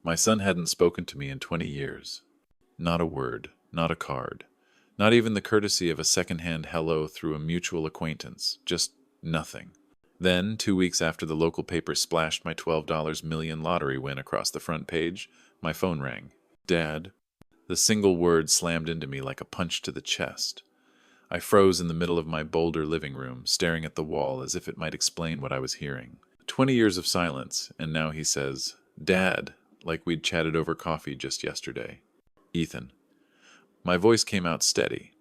My son hadn't spoken to me in 20 years. Not a word, not a card, not even the courtesy of a second-hand hello through a mutual acquaintance, just nothing. Then, 2 weeks after the local paper splashed my $12 million lottery win across the front page, my phone rang. Dad. The single word slammed into me like a punch to the chest. I froze in the middle of my Boulder living room, staring at the wall as if it might explain what I was hearing. 20 years of silence, and now he says, Dad, like we'd chatted over coffee just yesterday. Ethan. My voice came out steady,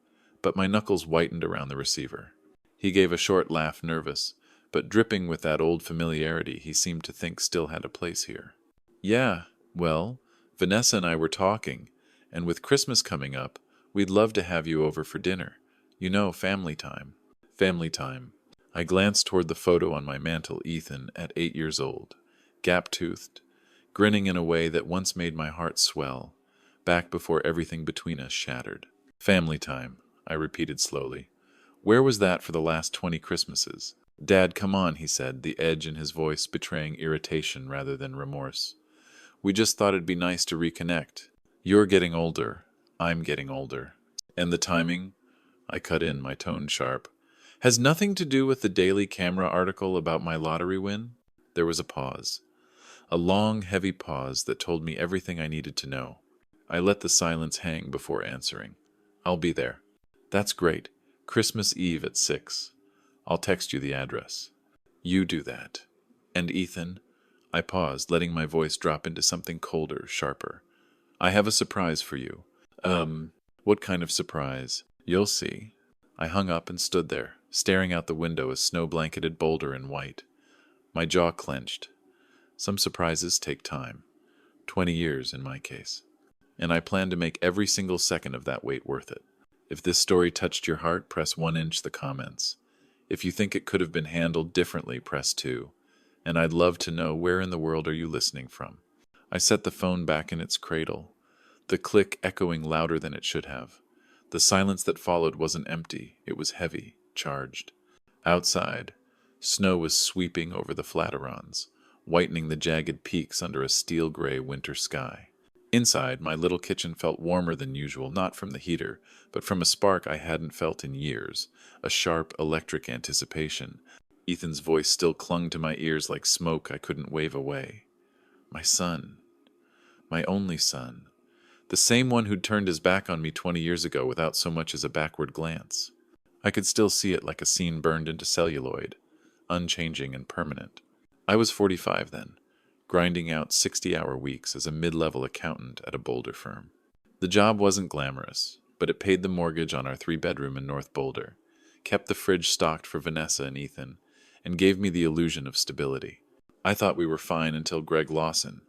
but my knuckles whitened around the receiver. He gave a short laugh, nervous, but dripping with that old familiarity he seemed to think still had a place here. Yeah, well, Vanessa and I were talking, and with Christmas coming up, we'd love to have you over for dinner. You know, family time. Family time. I glanced toward the photo on my mantel, Ethan, at 8 years old, gap-toothed, grinning in a way that once made my heart swell, back before everything between us shattered. Family time, I repeated slowly. Where was that for the last 20 Christmases? Dad, come on, he said, the edge in his voice betraying irritation rather than remorse. We just thought it'd be nice to reconnect. You're getting older. I'm getting older. And the timing? I cut in, my tone sharp. Has nothing to do with the Daily Camera article about my lottery win? There was a pause. A long, heavy pause that told me everything I needed to know. I let the silence hang before answering. I'll be there. That's great. Christmas Eve at 6. I'll text you the address. You do that. And Ethan? I paused, letting my voice drop into something colder, sharper. I have a surprise for you. What kind of surprise? You'll see. I hung up and stood there, staring out the window, a snow-blanketed boulder in white. My jaw clenched. Some surprises take time. 20 years, in my case. And I plan to make every single second of that wait worth it. If this story touched your heart, press 1 inch the comments. If you think it could have been handled differently, press 2. And I'd love to know, where in the world are you listening from? I set the phone back in its cradle, the click echoing louder than it should have. The silence that followed wasn't empty, it was heavy, charged. Outside, snow was sweeping over the Flatirons, whitening the jagged peaks under a steel-gray winter sky. Inside, my little kitchen felt warmer than usual, not from the heater, but from a spark I hadn't felt in years, a sharp, electric anticipation. Ethan's voice still clung to my ears like smoke I couldn't wave away. My son. My only son. The same one who'd turned his back on me 20 years ago without so much as a backward glance. I could still see it like a scene burned into celluloid, unchanging and permanent. I was 45 then, grinding out 60-hour weeks as a mid-level accountant at a Boulder firm. The job wasn't glamorous, but it paid the mortgage on our 3-bedroom in North Boulder, kept the fridge stocked for Vanessa and Ethan, and gave me the illusion of stability. I thought we were fine until Greg Lawson.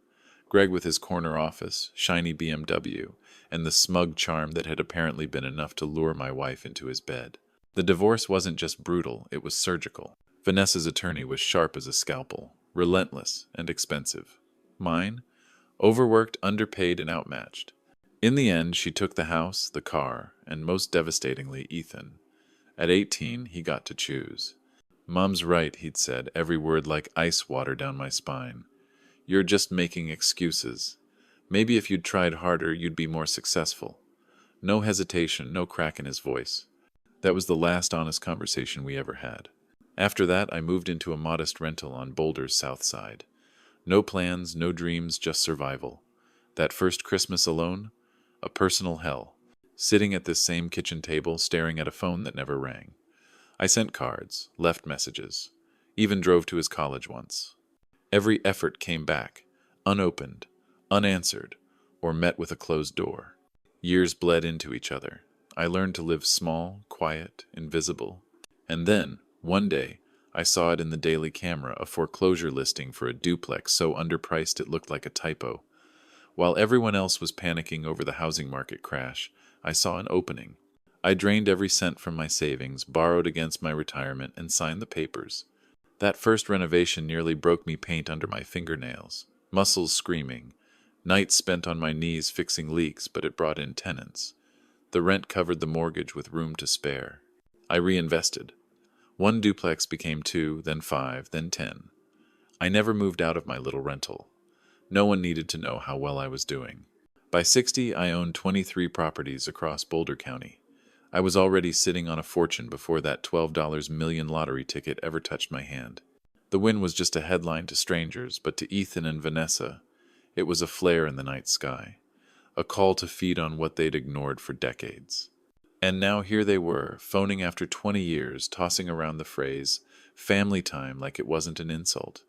Greg with his corner office, shiny BMW, and the smug charm that had apparently been enough to lure my wife into his bed. The divorce wasn't just brutal, it was surgical. Vanessa's attorney was sharp as a scalpel, relentless and expensive. Mine? Overworked, underpaid, and outmatched. In the end, she took the house, the car, and most devastatingly, Ethan. At 18, he got to choose. Mom's right, he'd said, every word like ice water down my spine. You're just making excuses. Maybe if you'd tried harder, you'd be more successful. No hesitation, no crack in his voice. That was the last honest conversation we ever had. After that, I moved into a modest rental on Boulder's south side. No plans, no dreams, just survival. That first Christmas alone, a personal hell. Sitting at this same kitchen table, staring at a phone that never rang. I sent cards, left messages, even drove to his college once. Every effort came back, unopened, unanswered, or met with a closed door. Years bled into each other. I learned to live small, quiet, invisible. And then, one day, I saw it in the Daily Camera, a foreclosure listing for a duplex so underpriced it looked like a typo. While everyone else was panicking over the housing market crash, I saw an opening. I drained every cent from my savings, borrowed against my retirement, and signed the papers. That first renovation nearly broke me paint under my fingernails, muscles screaming, nights spent on my knees fixing leaks, but it brought in tenants. The rent covered the mortgage with room to spare. I reinvested. 1 duplex became 2, then 5, then 10. I never moved out of my little rental. No one needed to know how well I was doing. By 60, I owned 23 properties across Boulder County. I was already sitting on a fortune before that $12 million lottery ticket ever touched my hand. The win was just a headline to strangers, but to Ethan and Vanessa, it was a flare in the night sky, a call to feed on what they'd ignored for decades. And now here they were, phoning after 20 years, tossing around the phrase, family time, like it wasn't an insult.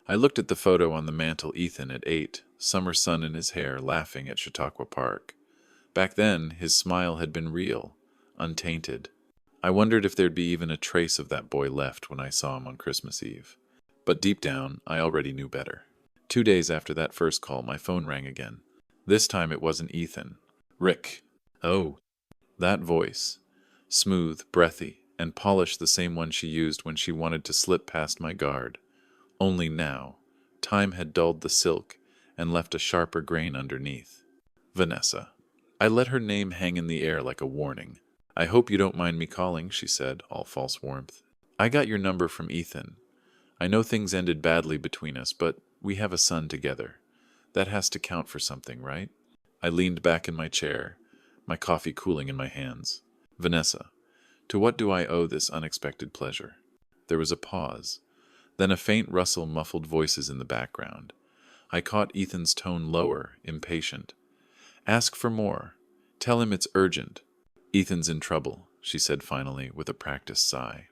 I looked at the photo on the mantel, Ethan at 8, summer sun in his hair, laughing at Chautauqua Park. Back then, his smile had been real, untainted. I wondered if there'd be even a trace of that boy left when I saw him on Christmas Eve. But deep down, I already knew better. 2 days after that first call, my phone rang again. This time it wasn't Ethan. Rick. Oh, that voice. Smooth, breathy, and polished, the same one she used when she wanted to slip past my guard. Only now, time had dulled the silk and left a sharper grain underneath. Vanessa. I let her name hang in the air like a warning. I hope you don't mind me calling, she said, all false warmth. I got your number from Ethan. I know things ended badly between us, but we have a son together. That has to count for something, right? I leaned back in my chair, my coffee cooling in my hands. Vanessa, to what do I owe this unexpected pleasure? There was a pause, then a faint rustle muffled voices in the background. I caught Ethan's tone lower, impatient. Ask for more. Tell him it's urgent. Ethan's in trouble, she said finally, with a practiced sigh.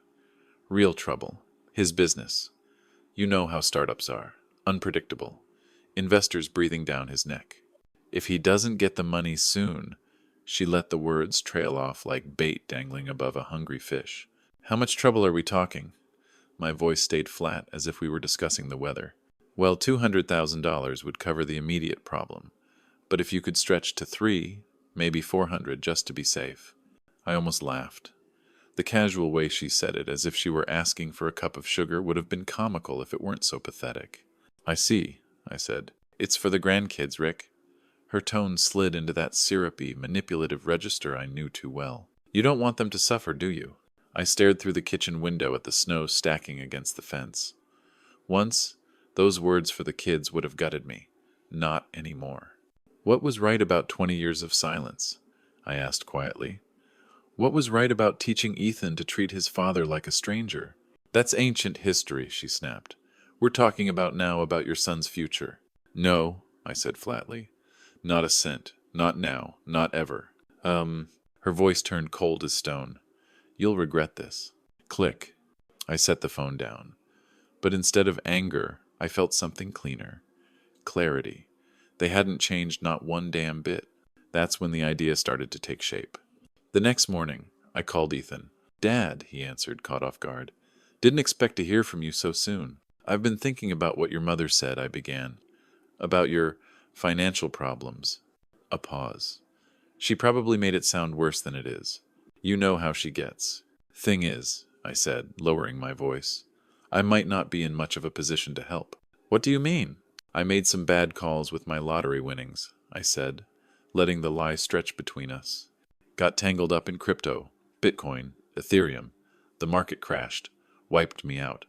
Real trouble. His business. You know how startups are. Unpredictable. Investors breathing down his neck. If he doesn't get the money soon, she let the words trail off like bait dangling above a hungry fish. How much trouble are we talking? My voice stayed flat, as if we were discussing the weather. Well, $200,000 would cover the immediate problem. But if you could stretch to 3, maybe 400, just to be safe. I almost laughed. The casual way she said it, as if she were asking for a cup of sugar, would have been comical if it weren't so pathetic. I see, I said. It's for the grandkids, Rick. Her tone slid into that syrupy, manipulative register I knew too well. You don't want them to suffer, do you? I stared through the kitchen window at the snow stacking against the fence. Once, those words for the kids would have gutted me. Not anymore. What was right about 20 years of silence? I asked quietly. What was right about teaching Ethan to treat his father like a stranger? That's ancient history, she snapped. We're talking about now, about your son's future. No, I said flatly. Not a cent. Not now. Not ever. Her voice turned cold as stone. You'll regret this. Click. I set the phone down. But instead of anger, I felt something cleaner. Clarity. They hadn't changed not one damn bit. That's when the idea started to take shape. The next morning, I called Ethan. Dad, he answered, caught off guard. Didn't expect to hear from you so soon. I've been thinking about what your mother said, I began. About your financial problems. A pause. She probably made it sound worse than it is. You know how she gets. Thing is, I said, lowering my voice, I might not be in much of a position to help. What do you mean? I made some bad calls with my lottery winnings, I said, letting the lie stretch between us. Got tangled up in crypto, Bitcoin, Ethereum. The market crashed, wiped me out.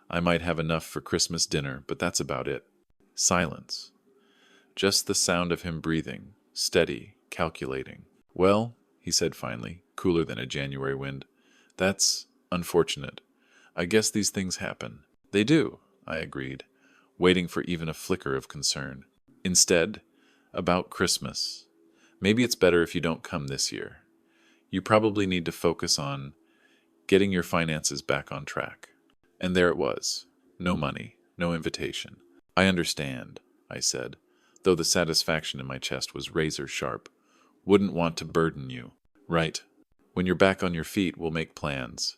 I might have enough for Christmas dinner, but that's about it. Silence. Just the sound of him breathing, steady, calculating. Well, he said finally, cooler than a January wind, that's unfortunate. I guess these things happen. They do, I agreed, waiting for even a flicker of concern. Instead, about Christmas. Maybe it's better if you don't come this year. You probably need to focus on getting your finances back on track. And there it was. No money, no invitation. I understand, I said, though the satisfaction in my chest was razor sharp. Wouldn't want to burden you. Right. When you're back on your feet, we'll make plans.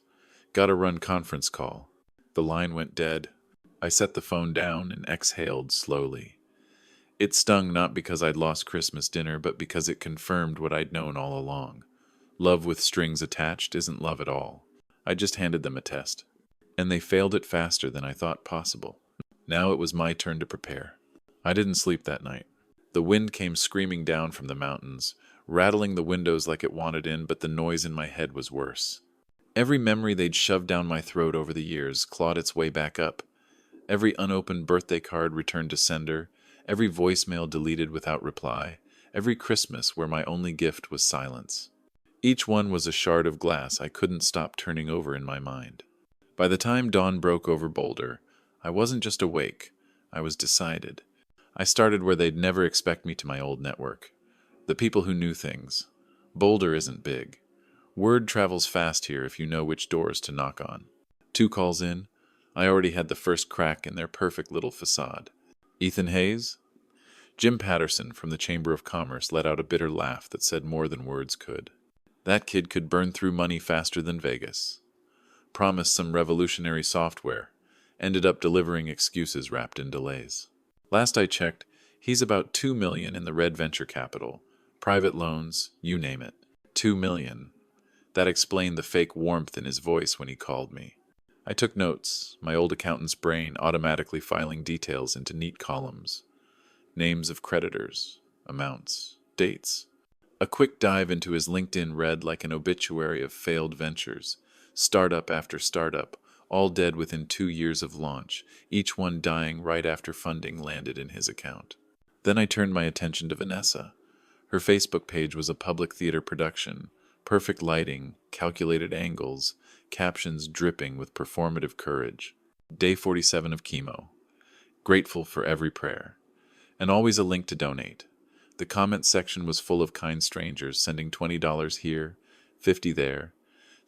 Gotta run conference call. The line went dead. I set the phone down and exhaled slowly. It stung not because I'd lost Christmas dinner, but because it confirmed what I'd known all along. Love with strings attached isn't love at all. I just handed them a test. And they failed it faster than I thought possible. Now it was my turn to prepare. I didn't sleep that night. The wind came screaming down from the mountains, rattling the windows like it wanted in, but the noise in my head was worse. Every memory they'd shoved down my throat over the years clawed its way back up. Every unopened birthday card returned to sender, every voicemail deleted without reply, every Christmas where my only gift was silence. Each one was a shard of glass I couldn't stop turning over in my mind. By the time dawn broke over Boulder, I wasn't just awake, I was decided. I started where they'd never expect me, to my old network. The people who knew things. Boulder isn't big. Word travels fast here if you know which doors to knock on. 2 calls in, I already had the first crack in their perfect little facade. Ethan Hayes? Jim Patterson from the Chamber of Commerce let out a bitter laugh that said more than words could. That kid could burn through money faster than Vegas. Promised some revolutionary software. Ended up delivering excuses wrapped in delays. Last I checked, he's about $2 million in the red venture capital. Private loans, you name it. $2 million. That explained the fake warmth in his voice when he called me. I took notes, my old accountant's brain automatically filing details into neat columns. Names of creditors, amounts, dates. A quick dive into his LinkedIn read like an obituary of failed ventures. Startup after startup, all dead within 2 years of launch, each one dying right after funding landed in his account. Then I turned my attention to Vanessa. Her Facebook page was a public theater production. Perfect lighting, calculated angles, captions dripping with performative courage. Day 47 of chemo. Grateful for every prayer. And always a link to donate. The comment section was full of kind strangers sending $20 here, $50 there,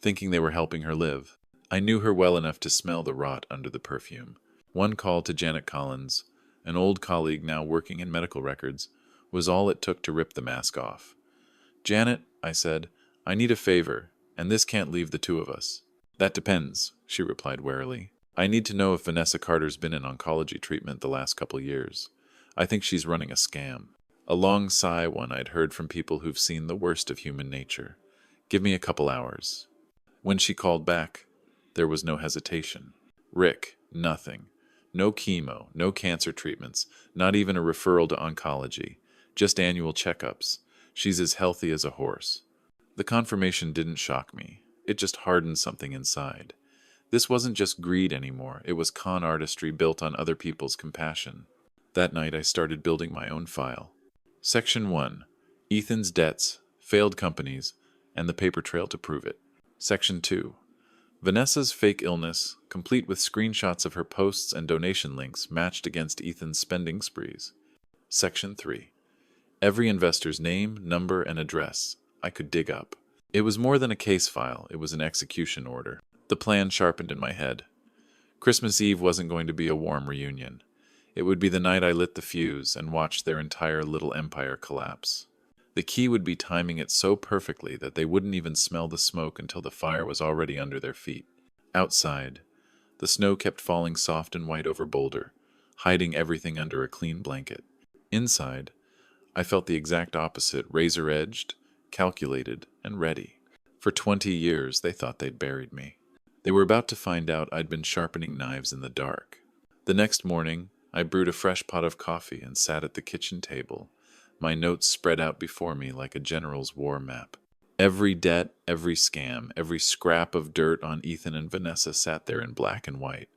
thinking they were helping her live. I knew her well enough to smell the rot under the perfume. One call to Janet Collins, an old colleague now working in medical records, was all it took to rip the mask off. "Janet," I said, "I need a favor, and this can't leave the two of us." "That depends," she replied warily. "I need to know if Vanessa Carter's been in oncology treatment the last couple years. I think she's running a scam." A long sigh, one I'd heard from people who've seen the worst of human nature. "Give me a couple hours." When she called back, there was no hesitation. "Rick, nothing. No chemo, no cancer treatments, not even a referral to oncology. Just annual checkups. She's as healthy as a horse." The confirmation didn't shock me. It just hardened something inside. This wasn't just greed anymore. It was con artistry built on other people's compassion. That night I started building my own file. Section 1. Ethan's debts, failed companies, and the paper trail to prove it. Section 2. Vanessa's fake illness, complete with screenshots of her posts and donation links matched against Ethan's spending sprees. Section 3. Every investor's name, number, and address I could dig up. It was more than a case file, it was an execution order. The plan sharpened in my head. Christmas Eve wasn't going to be a warm reunion. It would be the night I lit the fuse and watched their entire little empire collapse. The key would be timing it so perfectly that they wouldn't even smell the smoke until the fire was already under their feet. Outside, the snow kept falling soft and white over Boulder, hiding everything under a clean blanket. Inside, I felt the exact opposite, razor-edged, calculated, and ready. For 20 years, they thought they'd buried me. They were about to find out I'd been sharpening knives in the dark. The next morning, I brewed a fresh pot of coffee and sat at the kitchen table, my notes spread out before me like a general's war map. Every debt, every scam, every scrap of dirt on Ethan and Vanessa sat there in black and white.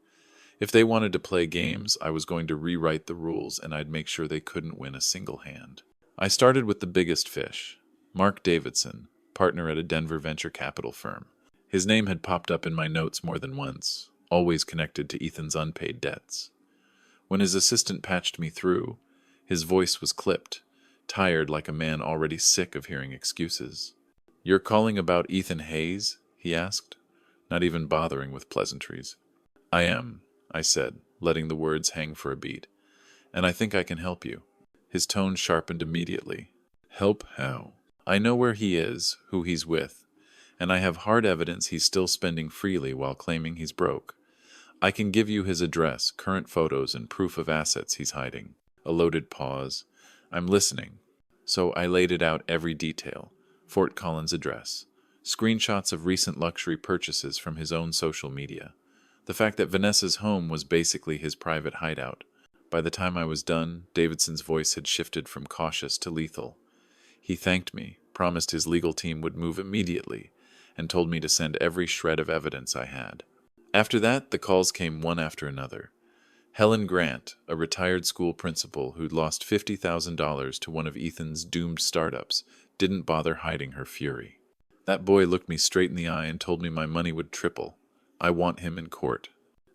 If they wanted to play games, I was going to rewrite the rules, and I'd make sure they couldn't win a single hand. I started with the biggest fish, Mark Davidson, partner at a Denver venture capital firm. His name had popped up in my notes more than once, always connected to Ethan's unpaid debts. When his assistant patched me through, his voice was clipped, tired like a man already sick of hearing excuses. "You're calling about Ethan Hayes?" he asked, not even bothering with pleasantries. "I am," I said, letting the words hang for a beat. "And I think I can help you." His tone sharpened immediately. "Help how?" "I know where he is, who he's with, and I have hard evidence he's still spending freely while claiming he's broke. I can give you his address, current photos, and proof of assets he's hiding." A loaded pause. "I'm listening." So I laid it out, every detail. Fort Collins address. Screenshots of recent luxury purchases from his own social media. The fact that Vanessa's home was basically his private hideout. By the time I was done, Davidson's voice had shifted from cautious to lethal. He thanked me, promised his legal team would move immediately, and told me to send every shred of evidence I had. After that, the calls came one after another. Helen Grant, a retired school principal who'd lost $50,000 to one of Ethan's doomed startups, didn't bother hiding her fury. That boy looked me straight in the eye and told me my money would triple. I want him in court.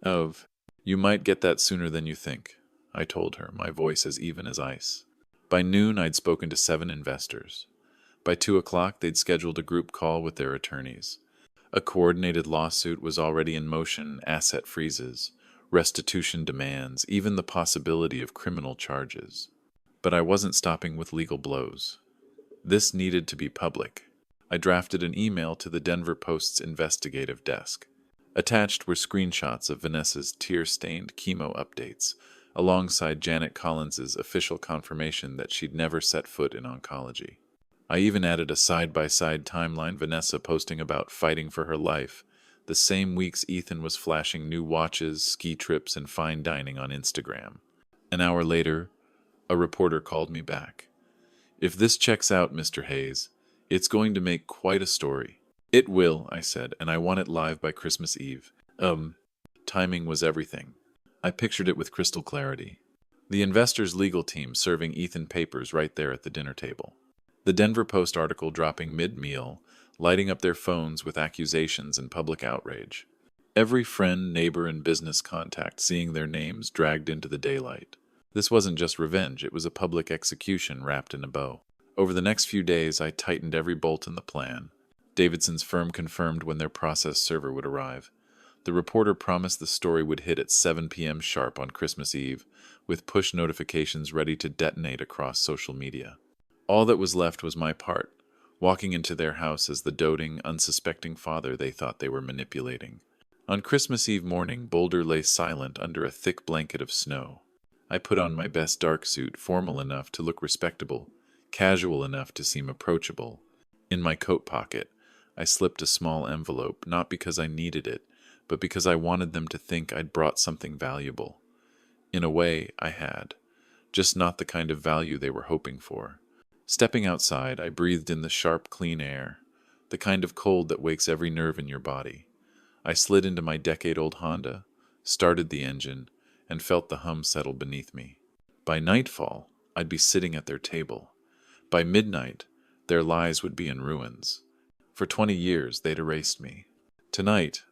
You might get that sooner than you think, I told her, my voice as even as ice. By noon, I'd spoken to 7 investors. By 2 o'clock, they'd scheduled a group call with their attorneys. A coordinated lawsuit was already in motion, asset freezes, restitution demands, even the possibility of criminal charges. But I wasn't stopping with legal blows. This needed to be public. I drafted an email to the Denver Post's investigative desk. Attached were screenshots of Vanessa's tear-stained chemo updates, alongside Janet Collins's official confirmation that she'd never set foot in oncology. I even added a side-by-side timeline, Vanessa posting about fighting for her life, the same weeks Ethan was flashing new watches, ski trips, and fine dining on Instagram. An hour later, a reporter called me back. "If this checks out, Mr. Hayes, it's going to make quite a story." "It will," I said, "and I want it live by Christmas Eve." Timing was everything. I pictured it with crystal clarity. The investors' legal team serving Ethan papers right there at the dinner table. The Denver Post article dropping mid-meal, lighting up their phones with accusations and public outrage. Every friend, neighbor, and business contact seeing their names dragged into the daylight. This wasn't just revenge, it was a public execution wrapped in a bow. Over the next few days, I tightened every bolt in the plan. Davidson's firm confirmed when their process server would arrive. The reporter promised the story would hit at 7 p.m. sharp on Christmas Eve, with push notifications ready to detonate across social media. All that was left was my part, walking into their house as the doting, unsuspecting father they thought they were manipulating. On Christmas Eve morning, Boulder lay silent under a thick blanket of snow. I put on my best dark suit, formal enough to look respectable, casual enough to seem approachable. In my coat pocket, I slipped a small envelope, not because I needed it, but because I wanted them to think I'd brought something valuable. In a way, I had. Just not the kind of value they were hoping for. Stepping outside, I breathed in the sharp, clean air, the kind of cold that wakes every nerve in your body. I slid into my decade-old Honda, started the engine, and felt the hum settle beneath me. By nightfall, I'd be sitting at their table. By midnight, their lies would be in ruins. For 20 years, they'd erased me. Tonight,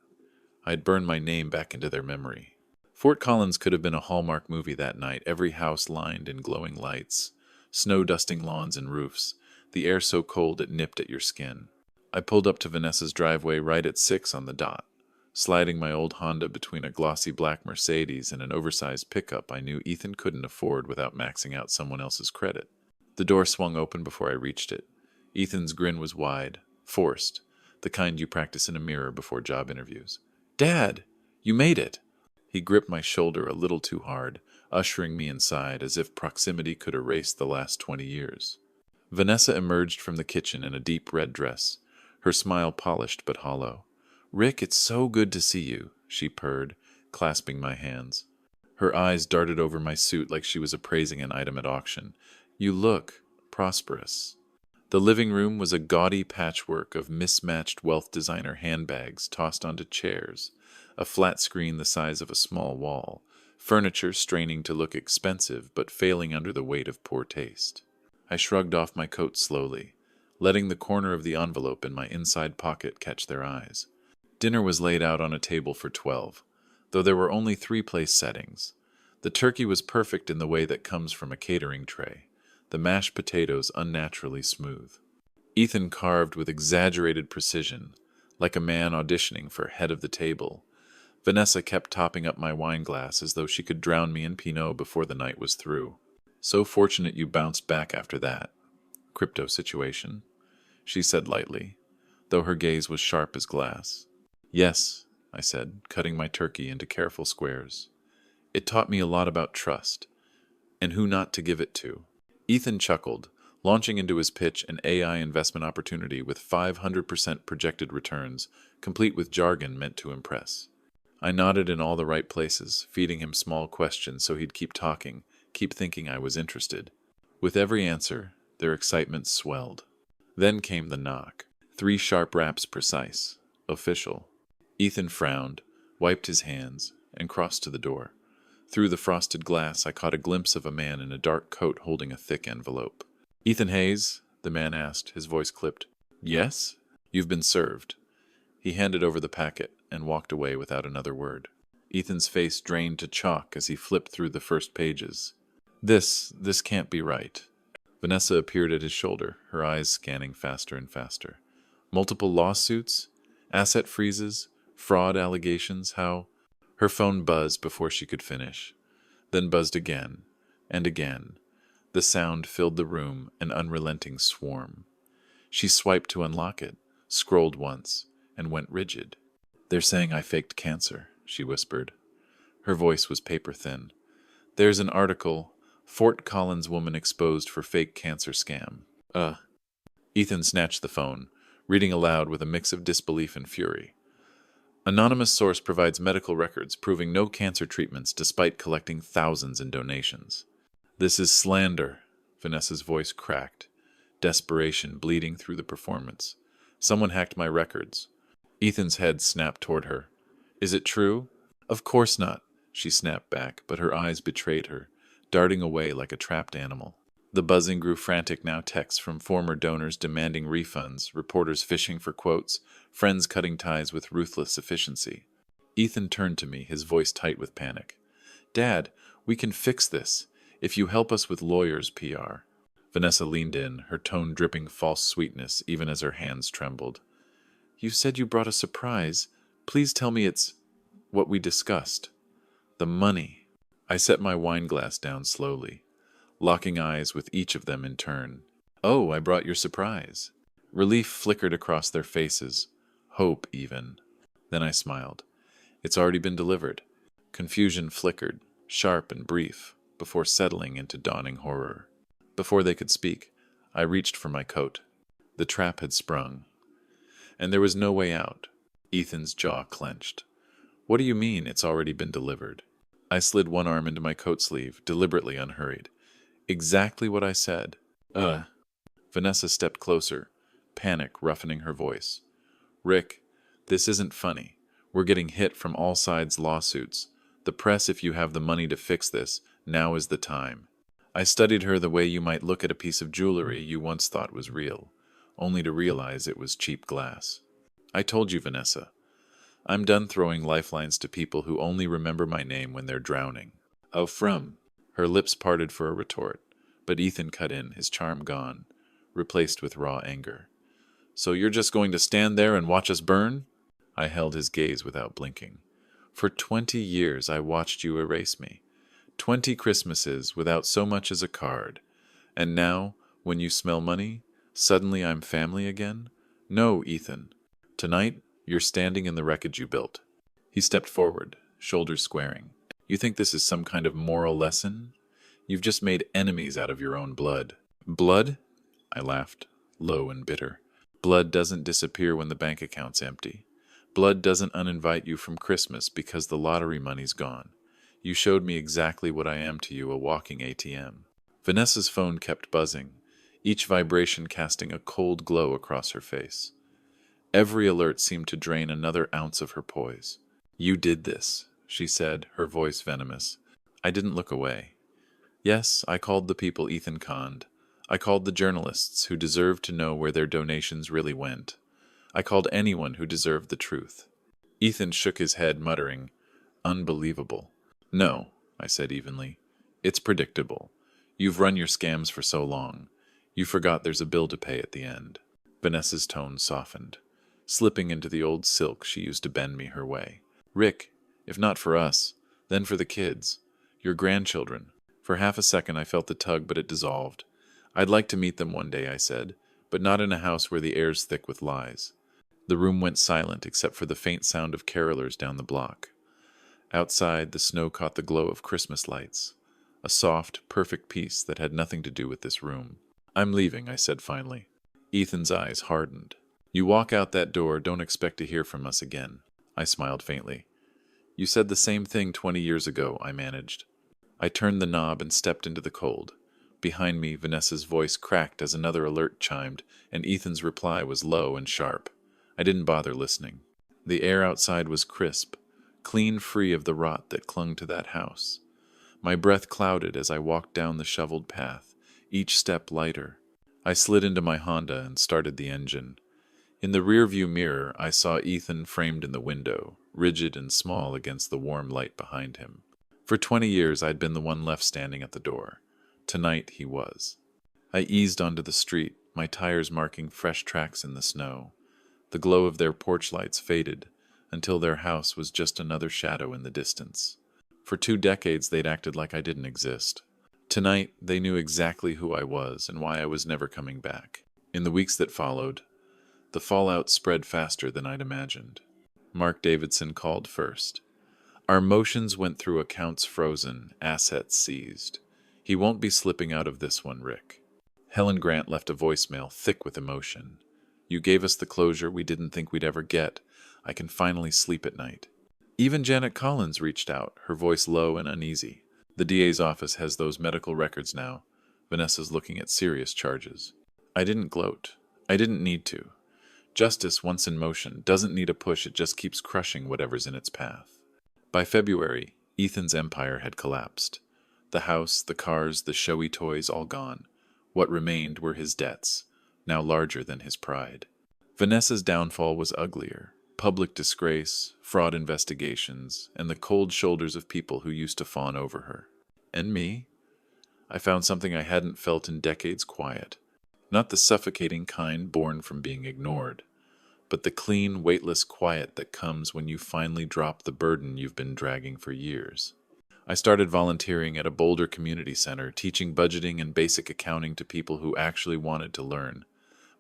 I'd burn my name back into their memory. Fort Collins could have been a Hallmark movie that night, every house lined in glowing lights, snow-dusting lawns and roofs, the air so cold it nipped at your skin. I pulled up to Vanessa's driveway right at 6 on the dot, sliding my old Honda between a glossy black Mercedes and an oversized pickup I knew Ethan couldn't afford without maxing out someone else's credit. The door swung open before I reached it. Ethan's grin was wide, forced, the kind you practice in a mirror before job interviews. "Dad, you made it!" He gripped my shoulder a little too hard, ushering me inside as if proximity could erase the last 20 years. Vanessa emerged from the kitchen in a deep red dress, her smile polished but hollow. "Rick, it's so good to see you," she purred, clasping my hands. Her eyes darted over my suit like she was appraising an item at auction. "You look prosperous." The living room was a gaudy patchwork of mismatched wealth designer handbags tossed onto chairs, a flat screen the size of a small wall, furniture straining to look expensive but failing under the weight of poor taste. I shrugged off my coat slowly, letting the corner of the envelope in my inside pocket catch their eyes. Dinner was laid out on a table for 12, though there were only 3 place settings. The turkey was perfect in the way that comes from a catering tray, the mashed potatoes unnaturally smooth. Ethan carved with exaggerated precision, like a man auditioning for head of the table. Vanessa kept topping up my wine glass as though she could drown me in Pinot before the night was through. "So fortunate you bounced back after that crypto situation," she said lightly, though her gaze was sharp as glass. "Yes," I said, cutting my turkey into careful squares. "It taught me a lot about trust, and who not to give it to." Ethan chuckled, launching into his pitch an AI investment opportunity with 500% projected returns, complete with jargon meant to impress. I nodded in all the right places, feeding him small questions so he'd keep talking, keep thinking I was interested. With every answer, their excitement swelled. Then came the knock. 3 sharp raps precise. Official. Ethan frowned, wiped his hands, and crossed to the door. Through the frosted glass, I caught a glimpse of a man in a dark coat holding a thick envelope. "Ethan Hayes?" the man asked, his voice clipped. "Yes? You've been served." He handed over the packet and walked away without another word. Ethan's face drained to chalk as he flipped through the first pages. This can't be right." Vanessa appeared at his shoulder, her eyes scanning faster and faster. "Multiple lawsuits? Asset freezes? Fraud allegations? How—" Her phone buzzed before she could finish, then buzzed again and again. The sound filled the room, an unrelenting swarm. She swiped to unlock it, scrolled once, and went rigid. "They're saying I faked cancer," she whispered. Her voice was paper-thin. "There's an article, Fort Collins woman exposed for fake cancer scam." Ethan snatched the phone, reading aloud with a mix of disbelief and fury. "Anonymous source provides medical records proving no cancer treatments despite collecting thousands in donations." "This is slander." Vanessa's voice cracked, desperation bleeding through the performance. "Someone hacked my records." Ethan's head snapped toward her. "Is it true?" "Of course not," she snapped back, but her eyes betrayed her, darting away like a trapped animal. The buzzing grew frantic now, texts from former donors demanding refunds, reporters fishing for quotes, friends cutting ties with ruthless efficiency. Ethan turned to me, his voice tight with panic. "Dad, we can fix this, if you help us with lawyers' PR." Vanessa leaned in, her tone dripping false sweetness even as her hands trembled. "You said you brought a surprise. Please tell me it's what we discussed." "The money." I set my wine glass down slowly, locking eyes with each of them in turn. "Oh, I brought your surprise." Relief flickered across their faces, hope even. Then I smiled. "It's already been delivered." Confusion flickered, sharp and brief, before settling into dawning horror. Before they could speak, I reached for my coat. The trap had sprung, and there was no way out. Ethan's jaw clenched. "What do you mean, it's already been delivered?" I slid one arm into my coat sleeve, deliberately unhurried. "Exactly what I said." Vanessa stepped closer, panic roughening her voice. "Rick, this isn't funny. We're getting hit from all sides lawsuits. The press, if you have the money to fix this, now is the time." I studied her the way you might look at a piece of jewelry you once thought was real, only to realize it was cheap glass. "I told you, Vanessa. I'm done throwing lifelines to people who only remember my name when they're drowning." "Oh, from—" Her lips parted for a retort, but Ethan cut in, his charm gone, replaced with raw anger. "So you're just going to stand there and watch us burn?" I held his gaze without blinking. "For 20 years I watched you erase me. 20 Christmases without so much as a card. And now, when you smell money, suddenly I'm family again? No, Ethan. Tonight, you're standing in the wreckage you built." He stepped forward, shoulders squaring. "You think this is some kind of moral lesson? You've just made enemies out of your own blood." "Blood?" I laughed, low and bitter. "Blood doesn't disappear when the bank account's empty. Blood doesn't uninvite you from Christmas because the lottery money's gone. You showed me exactly what I am to you, a walking ATM." Vanessa's phone kept buzzing, each vibration casting a cold glow across her face. Every alert seemed to drain another ounce of her poise. "You did this," she said, her voice venomous. I didn't look away. "Yes, I called the people Ethan conned. I called the journalists who deserved to know where their donations really went. I called anyone who deserved the truth." Ethan shook his head, muttering, "Unbelievable." "No," I said evenly. "It's predictable. You've run your scams for so long. You forgot there's a bill to pay at the end." Vanessa's tone softened, slipping into the old silk she used to bend me her way. "Rick, if not for us, then for the kids. Your grandchildren." For half a second I felt the tug, but it dissolved. "I'd like to meet them one day," I said, "but not in a house where the air's thick with lies." The room went silent except for the faint sound of carolers down the block. Outside, the snow caught the glow of Christmas lights, a soft, perfect peace that had nothing to do with this room. "I'm leaving," I said finally. Ethan's eyes hardened. "You walk out that door, don't expect to hear from us again." I smiled faintly. "You said the same thing 20 years ago," I managed. I turned the knob and stepped into the cold. Behind me, Vanessa's voice cracked as another alert chimed, and Ethan's reply was low and sharp. I didn't bother listening. The air outside was crisp, clean free of the rot that clung to that house. My breath clouded as I walked down the shoveled path, each step lighter. I slid into my Honda and started the engine. In the rearview mirror, I saw Ethan framed in the window, rigid and small against the warm light behind him. For 20 years, I'd been the one left standing at the door. Tonight, he was. I eased onto the street, my tires marking fresh tracks in the snow. The glow of their porch lights faded, until their house was just another shadow in the distance. For 2 decades, they'd acted like I didn't exist. Tonight, they knew exactly who I was and why I was never coming back. In the weeks that followed, the fallout spread faster than I'd imagined. Mark Davidson called first. Our emotions went through accounts frozen, assets seized. He won't be slipping out of this one, Rick. Helen Grant left a voicemail thick with emotion. You gave us the closure we didn't think we'd ever get. I can finally sleep at night. Even Janet Collins reached out, her voice low and uneasy. The DA's office has those medical records now. Vanessa's looking at serious charges. I didn't gloat. I didn't need to. Justice, once in motion, doesn't need a push, it just keeps crushing whatever's in its path. By February, Ethan's empire had collapsed. The house, the cars, the showy toys, all gone. What remained were his debts, now larger than his pride. Vanessa's downfall was uglier. Public disgrace, fraud investigations, and the cold shoulders of people who used to fawn over her. And me? I found something I hadn't felt in decades: quiet. Not the suffocating kind born from being ignored, but the clean, weightless quiet that comes when you finally drop the burden you've been dragging for years. I started volunteering at a Boulder community center, teaching budgeting and basic accounting to people who actually wanted to learn.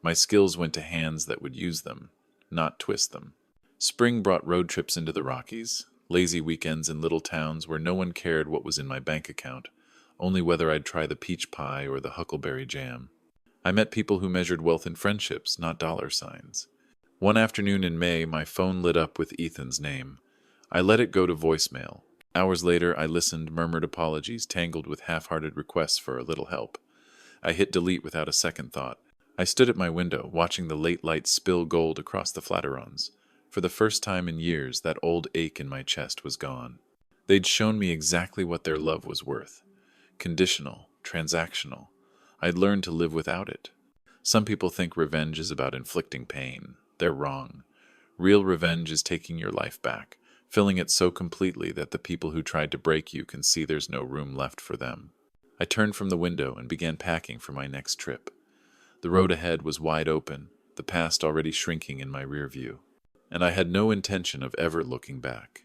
My skills went to hands that would use them, not twist them. Spring brought road trips into the Rockies, lazy weekends in little towns where no one cared what was in my bank account, only whether I'd try the peach pie or the huckleberry jam. I met people who measured wealth in friendships, not dollar signs. One afternoon in May, my phone lit up with Ethan's name. I let it go to voicemail. Hours later, I listened, murmured apologies, tangled with half-hearted requests for a little help. I hit delete without a second thought. I stood at my window, watching the late light spill gold across the Flatirons. For the first time in years, that old ache in my chest was gone. They'd shown me exactly what their love was worth. Conditional, transactional. I'd learned to live without it. Some people think revenge is about inflicting pain. They're wrong. Real revenge is taking your life back, filling it so completely that the people who tried to break you can see there's no room left for them. I turned from the window and began packing for my next trip. The road ahead was wide open, the past already shrinking in my rear view. And I had no intention of ever looking back.